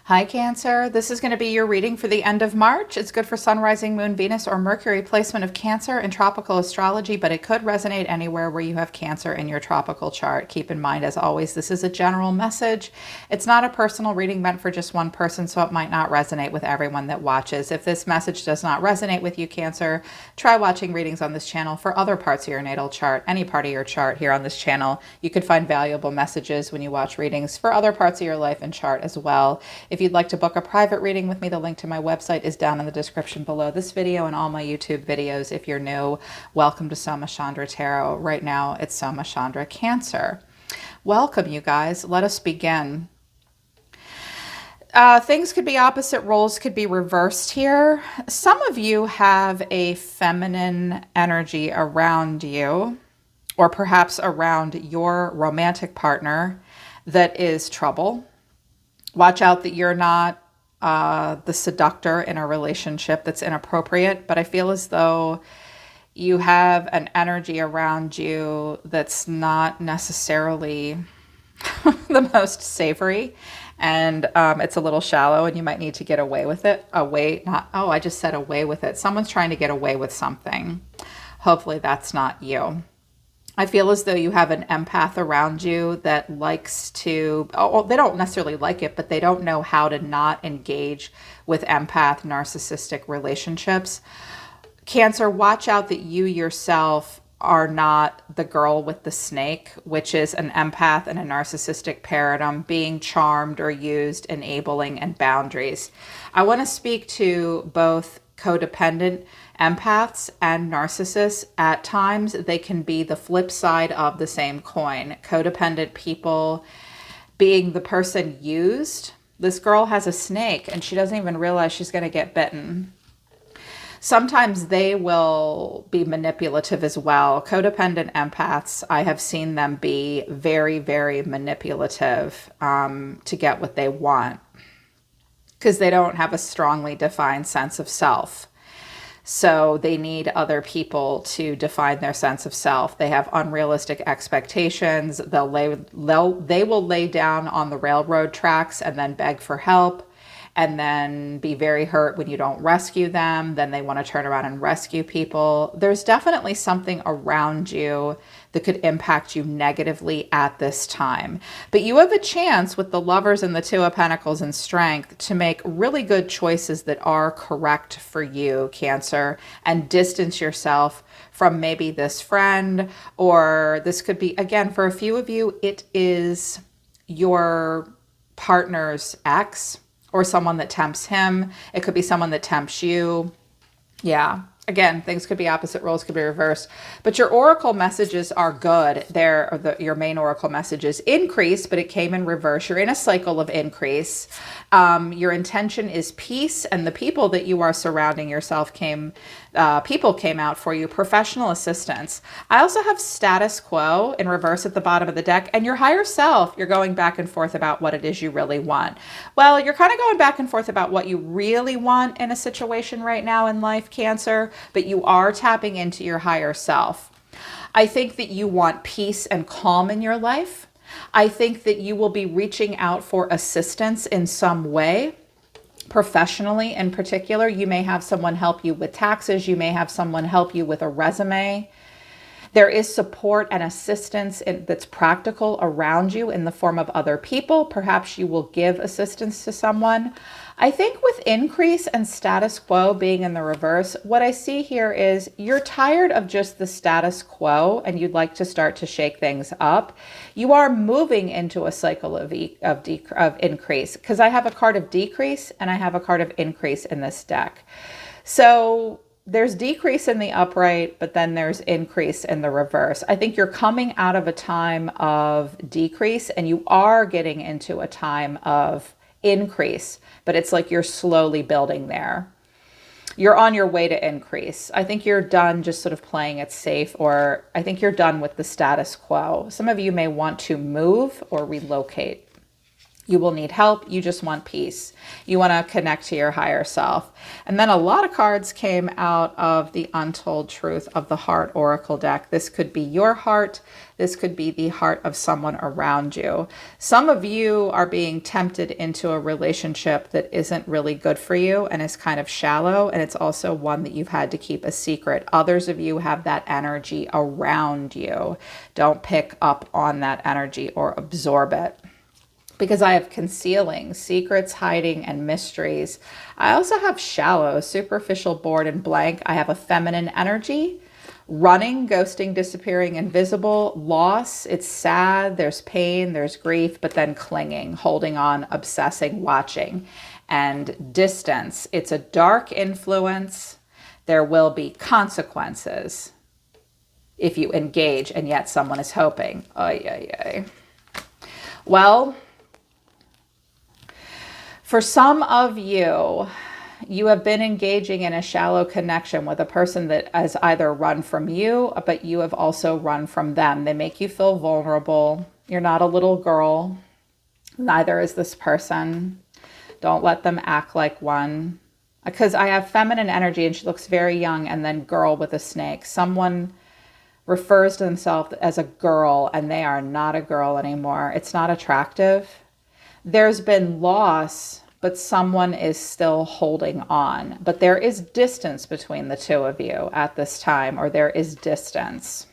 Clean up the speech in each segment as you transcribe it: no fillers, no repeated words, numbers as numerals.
Hi Cancer, this is going to be your reading for the end of March. It's good for Sun, Rising, Moon, Venus, or Mercury placement of Cancer in tropical astrology, but it could resonate anywhere where you have Cancer in your tropical chart. Keep in mind, as always, this is a general message. It's not a personal reading meant for just one person, so it might not resonate with everyone that watches. If this message does not resonate with you, Cancer, try watching readings on this channel for other parts of your natal chart, any part of your chart here on this channel. You could find valuable messages when you watch readings for other parts of your life and chart as well. If you'd like to book a private reading with me, the link to my website is down in the description below this video and all my YouTube videos. If you're new, welcome to SOMA Chandra Tarot. Right now, it's SOMA Chandra Cancer. Welcome, you guys. Let us begin. Things could be opposite, roles could be reversed here. Some of you have a feminine energy around you, or perhaps around your romantic partner that is trouble. Watch out that you're not the seductor in a relationship that's inappropriate, but I feel as though you have an energy around you that's not necessarily the most savory, and it's a little shallow, and you might need to get away with it. I just said away with it. Someone's trying to get away with something. Hopefully that's not you. I feel as though you have an empath around you that likes to, they don't necessarily like it, but they don't know how to not engage with empath narcissistic relationships. Cancer, watch out that you yourself are not the girl with the snake, which is an empath and a narcissistic paradigm, being charmed or used, enabling, and boundaries. I want to speak to both codependent empaths and narcissists. At times, they can be the flip side of the same coin. Codependent people being the person used. This girl has a snake and she doesn't even realize she's going to get bitten. Sometimes they will be manipulative as well. Codependent empaths, I have seen them be very, very manipulative to get what they want, because they don't have a strongly defined sense of self. So they need other people to define their sense of self. They have unrealistic expectations. They will lay down on the railroad tracks and then beg for help, and then be very hurt when you don't rescue them. Then they want to turn around and rescue people. There's definitely something around you that could impact you negatively at this time. But you have a chance with the Lovers and the Two of Pentacles and Strength to make really good choices that are correct for you, Cancer, and distance yourself from maybe this friend, or this could be, again, for a few of you, it is your partner's ex, or someone that tempts him. It could be someone that tempts you. Yeah. Again, things could be opposite, roles could be reversed. But your oracle messages are good. Your main oracle messages increase, but it came in reverse. You're in a cycle of increase. Your intention is peace, and the people that you are surrounding yourself people came out for you. Professional assistance. I also have status quo in reverse at the bottom of the deck, and your higher self. You're going back and forth about what it is you really want. Well, you're kind of going back and forth about what you really want in a situation right now in life, Cancer, but you are tapping into your higher self. I think that you want peace and calm in your life. I think that you will be reaching out for assistance in some way. Professionally, in particular, you may have someone help you with taxes. You may have someone help you with a resume. There is support and assistance that's practical around you in the form of other people. Perhaps you will give assistance to someone. I think with increase and status quo being in the reverse, what I see here is you're tired of just the status quo and you'd like to start to shake things up. You are moving into a cycle of increase, because I have a card of decrease and I have a card of increase in this deck. So there's decrease in the upright, but then there's increase in the reverse. I think you're coming out of a time of decrease and you are getting into a time of increase, but it's like you're slowly building there. You're on your way to increase. I think you're done just sort of playing it safe, or I think you're done with the status quo. Some of you may want to move or relocate. You will need help. You just want peace. You want to connect to your higher self. And then a lot of cards came out of the Untold Truth of the Heart Oracle deck. This could be your heart. This could be the heart of someone around you. Some of you are being tempted into a relationship that isn't really good for you and is kind of shallow. And it's also one that you've had to keep a secret. Others of you have that energy around you. Don't pick up on that energy or absorb it. Because I have concealing, secrets, hiding, and mysteries. I also have shallow, superficial, bored, and blank. I have a feminine energy, running, ghosting, disappearing, invisible, loss. It's sad, there's pain, there's grief, but then clinging, holding on, obsessing, watching, and distance. It's a dark influence. There will be consequences if you engage, and yet someone is hoping. Ay, ay, ay. Well, for some of you, you have been engaging in a shallow connection with a person that has either run from you, but you have also run from them. They make you feel vulnerable. You're not a little girl. Neither is this person. Don't let them act like one. Because I have feminine energy and she looks very young, and then girl with a snake. Someone refers to themselves as a girl and they are not a girl anymore. It's not attractive. There's been loss, but someone is still holding on. But there is distance between the two of you at this time, or there is distance.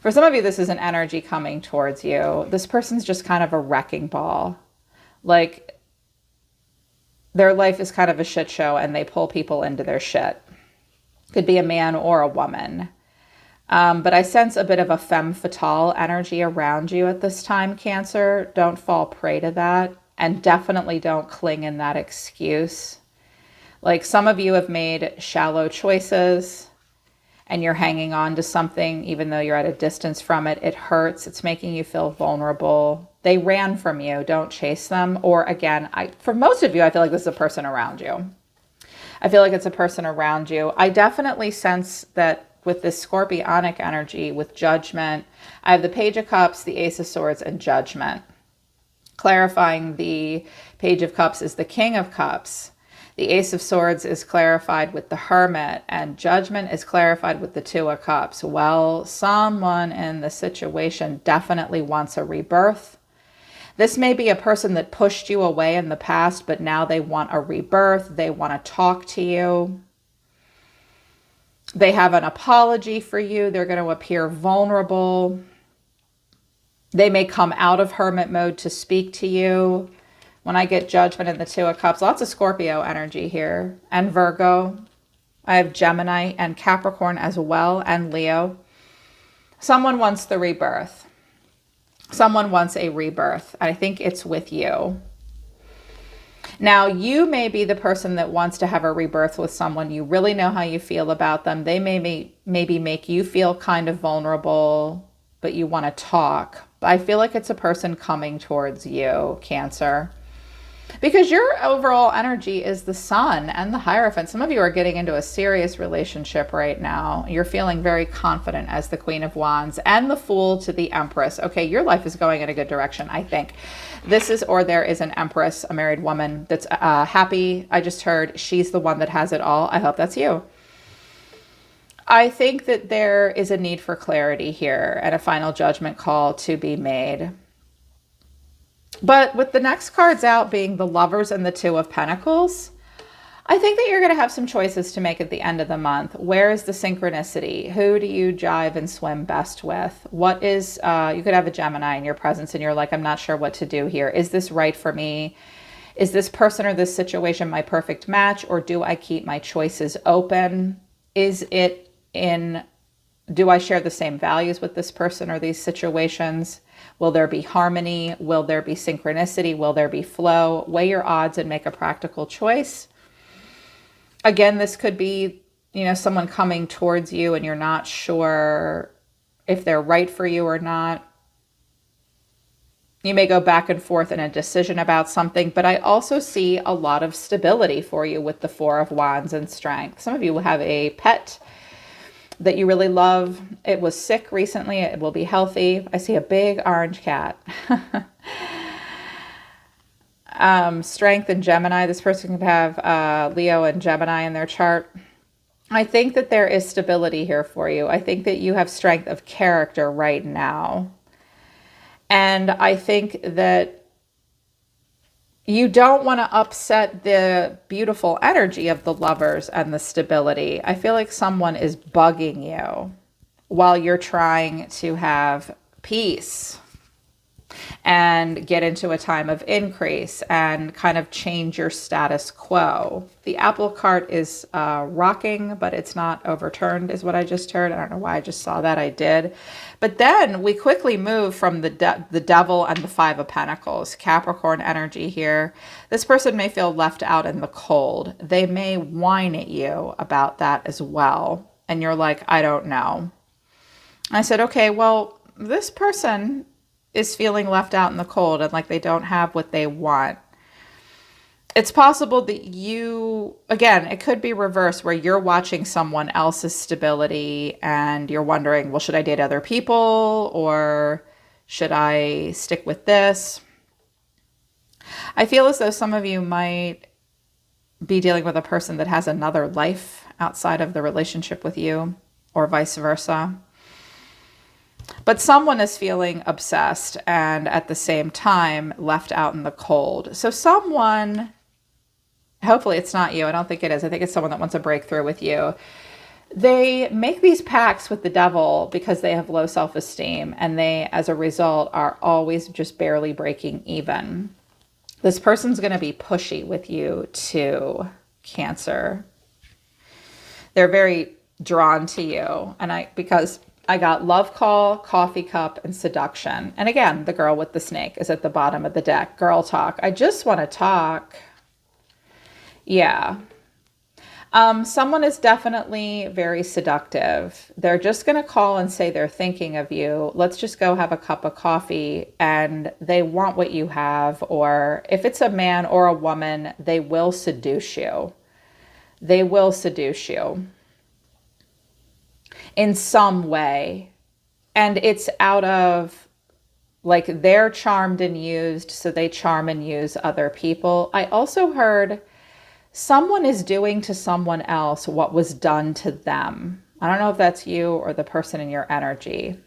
For some of you, this is an energy coming towards you. This person's just kind of a wrecking ball. Like, their life is kind of a shit show and they pull people into their shit. Could be a man or a woman. But I sense a bit of a femme fatale energy around you at this time, Cancer. Don't fall prey to that. And definitely don't cling in that excuse. Like, some of you have made shallow choices and you're hanging on to something even though you're at a distance from it. It hurts. It's making you feel vulnerable. They ran from you. Don't chase them. Or again, for most of you, I feel like this is a person around you. I feel like it's a person around you. I definitely sense that with this scorpionic energy, with judgment, I have the Page of Cups, the Ace of Swords, and Judgment. Clarifying, the Page of Cups is the King of Cups. The Ace of Swords is clarified with the Hermit, and Judgment is clarified with the Two of Cups. Well, someone in the situation definitely wants a rebirth. This may be a person that pushed you away in the past, but now they want a rebirth. They want to talk to you. They have an apology for you. They're going to appear vulnerable. They may come out of hermit mode to speak to you. When I get Judgment in the Two of Cups, lots of Scorpio energy here, and Virgo. I have Gemini and Capricorn as well, and Leo. Someone wants the rebirth. Someone wants a rebirth. I think it's with you. Now, you may be the person that wants to have a rebirth with someone. You really know how you feel about them. They maybe make you feel kind of vulnerable, but you want to talk. But I feel like it's a person coming towards you, Cancer. Because your overall energy is the Sun and the Hierophant. Some of you are getting into a serious relationship right now. You're feeling very confident as the Queen of Wands, and the Fool to the Empress. Okay, your life is going in a good direction, I think. This is, or there is an Empress, a married woman that's happy. I just heard she's the one that has it all. I hope that's you. I think that there is a need for clarity here and a final judgment call to be made. But with the next cards out being the Lovers and the Two of Pentacles, I think that you're going to have some choices to make at the end of the month. Where is the synchronicity? Who do you jive and swim best with? What is, you could have a Gemini in your presence and you're like, I'm not sure what to do here. Is this right for me? Is this person or this situation my perfect match? Or do I keep my choices open? Is it in, do I share the same values with this person or these situations? Will there be harmony? Will there be synchronicity? Will there be flow? Weigh your odds and make a practical choice. Again, this could be, someone coming towards you and you're not sure if they're right for you or not. You may go back and forth in a decision about something, but I also see a lot of stability for you with the Four of Wands and Strength. Some of you will have a pet that you really love. It was sick recently. It will be healthy. I see a big orange cat. Strength and Gemini. This person could have Leo and Gemini in their chart. I think that there is stability here for you. I think that you have strength of character right now. And I think that you don't want to upset the beautiful energy of the Lovers and the stability. I feel like someone is bugging you while you're trying to have peace and get into a time of increase and kind of change your status quo. The apple cart is rocking, but it's not overturned, is what I just heard. I don't know why I just saw that. I did. But then we quickly move from the devil and the Five of Pentacles, Capricorn energy here. This person may feel left out in the cold. They may whine at you about that as well. And you're like, I don't know. I said, okay, well, this person is feeling left out in the cold and like they don't have what they want. It's possible that you, again, it could be reversed where you're watching someone else's stability and you're wondering, well, should I date other people or should I stick with this? I feel as though some of you might be dealing with a person that has another life outside of the relationship with you or vice versa. But someone is feeling obsessed and at the same time left out in the cold. So someone, hopefully it's not you. I don't think it is. I think it's someone that wants a breakthrough with you. They make these pacts with the devil because they have low self-esteem and they, as a result, are always just barely breaking even. This person's going to be pushy with you too, Cancer. They're very drawn to you. And because I got love call, coffee cup, and seduction. And again, the girl with the snake is at the bottom of the deck. Girl talk. I just want to talk. Yeah. Someone is definitely very seductive. They're just going to call and say they're thinking of you. Let's just go have a cup of coffee. And they want what you have. Or if it's a man or a woman, they will seduce you. They will seduce you in some way. And it's out of like they're charmed and used, so they charm and use other people. I also heard someone is doing to someone else what was done to them. I don't know if that's you or the person in your energy.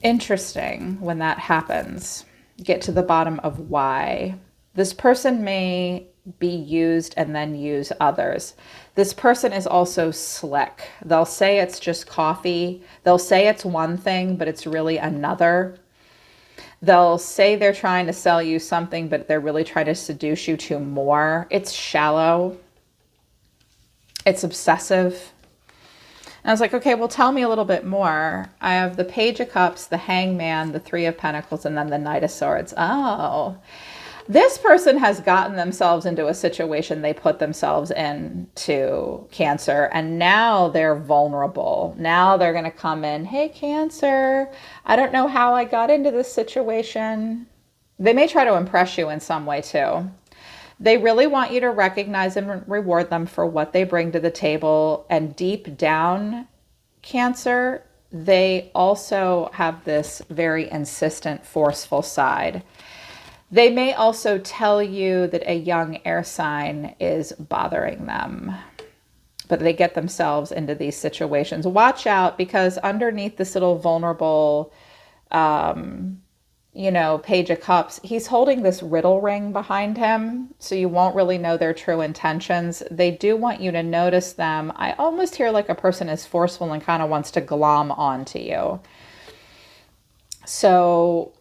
Interesting when that happens. Get to the bottom of why. This person may be used and then use others. This person is also slick. They'll say it's just coffee. They'll say it's one thing, but it's really another. They'll say they're trying to sell you something, but they're really trying to seduce you to more. It's shallow. It's obsessive. And I was like, okay, well, tell me a little bit more. I have the Page of Cups, the Hangman, the Three of Pentacles, and then the Knight of Swords. Oh, this person has gotten themselves into a situation they put themselves into, Cancer, and now they're vulnerable. Now they're going to come in, hey, Cancer, I don't know how I got into this situation. They may try to impress you in some way too. They really want you to recognize and reward them for what they bring to the table. And deep down, Cancer, they also have this very insistent, forceful side. They may also tell you that a young air sign is bothering them, but they get themselves into these situations. Watch out, because underneath this little vulnerable, Page of Cups, he's holding this riddle ring behind him, so you won't really know their true intentions. They do want you to notice them. I almost hear like a person is forceful and kind of wants to glom onto you. So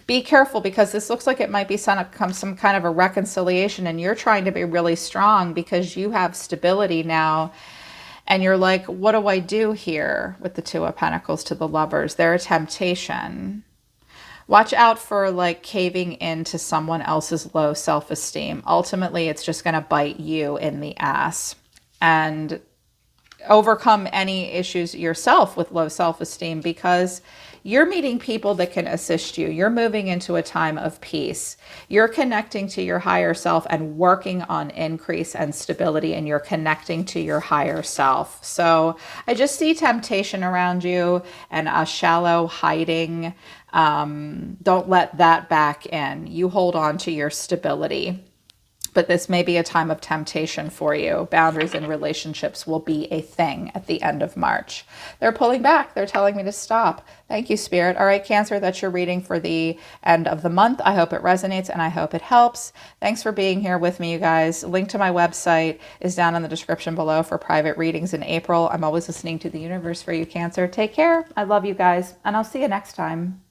be careful, because this looks like it might be some kind of a reconciliation, and you're trying to be really strong because you have stability now. And you're like, what do I do here with the Two of Pentacles to the Lovers? They're a temptation. Watch out for like caving into someone else's low self-esteem. Ultimately, it's just going to bite you in the ass. And overcome any issues yourself with low self-esteem, because you're meeting people that can assist you. You're moving into a time of peace. You're connecting to your higher self and working on increase and stability, and you're connecting to your higher self. So I just see temptation around you and a shallow hiding. Don't let that back in. You hold on to your stability. But this may be a time of temptation for you. Boundaries in relationships will be a thing at the end of March. They're pulling back. They're telling me to stop. Thank you, Spirit. All right, Cancer, that's your reading for the end of the month. I hope it resonates and I hope it helps. Thanks for being here with me, you guys. Link to my website is down in the description below for private readings in April. I'm always listening to the universe for you, Cancer. Take care. I love you guys, and I'll see you next time.